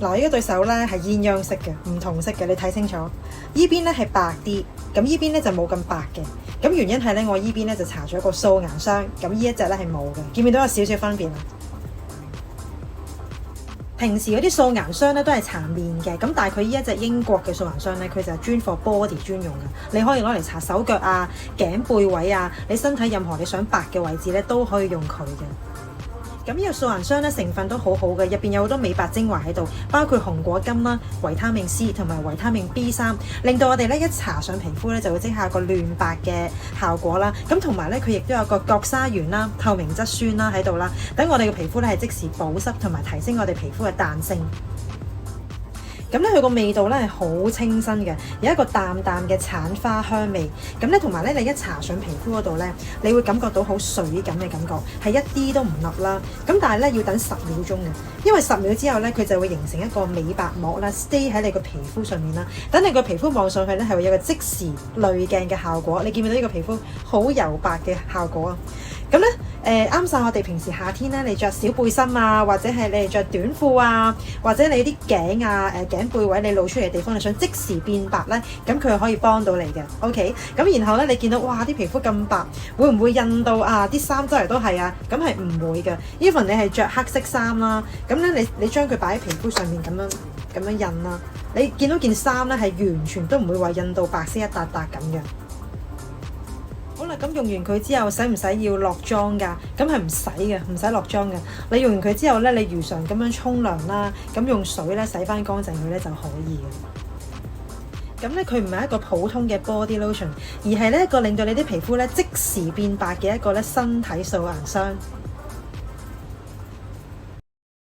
嗱，呢個對手咧係鴛鴦色嘅，唔同色嘅，你睇清楚。依邊咧係白啲，咁依邊咧就冇咁白嘅。咁原因係咧，我依邊咧就搽咗一個素顏霜，咁依一隻咧係冇嘅。見唔見到有少少分別啊？平時嗰啲素顏霜咧都係搽面嘅，咁但係佢依一隻英國嘅素顏霜咧，佢就係專 for body 專用嘅。你可以攞嚟搽手腳啊、頸背位啊，你身體任何你想白嘅位置咧都可以用佢嘅。咁呢個素顏霜咧成分都好好嘅，入邊有好多美白精華喺度，包括紅果金啦、維他命 C 同埋維他命 B3，令到我哋咧一搽上皮膚咧就會即刻有個嫩白嘅效果啦。咁同埋咧佢亦都有個角鯊原啦、透明質酸啦喺度啦，等我哋嘅皮膚咧係即時保濕同埋提升我哋皮膚嘅彈性。咁咧佢個味道咧係好清新嘅，有一個淡淡嘅橙花香味。咁咧同埋咧你一搽上皮膚嗰度咧，你會感覺到好水感嘅感覺，係一啲都唔立啦。咁但係咧要等10秒鐘嘅，因為10秒之後咧佢就會形成一個美白膜啦 ，stay 喺你個皮膚上面啦。等你個皮膚望上去咧係會有個即時濾鏡嘅效果。你見唔見到呢個皮膚好柔白嘅效果啊？咁咧啱晒我哋平時夏天咧，你着小背心啊，或者係你哋着短褲啊，或者你啲頸啊頸背位你露出嚟嘅地方，你想即時變白咧，咁佢可以幫到你嘅。OK， 咁然後咧你見到哇啲皮膚咁白，會唔會印到啊啲衫周圍都係啊？咁係唔會嘅。even 你係着黑色衫啦，咁咧你將佢擺喺皮膚上面咁樣印啦，你見到件衫咧係完全都唔會話印到白色一笪笪咁嘅。好啦，咁用完佢之後，使唔使要落妝㗎？咁係唔使嘅，唔使落妝嘅。你用完佢之後咧，你如常咁樣沖涼啦，咁用水咧洗翻乾淨佢咧就可以嘅。咁咧佢唔係一個普通嘅 body lotion，而係咧一個令到你啲皮膚咧即時變白嘅一個咧身體素顏霜。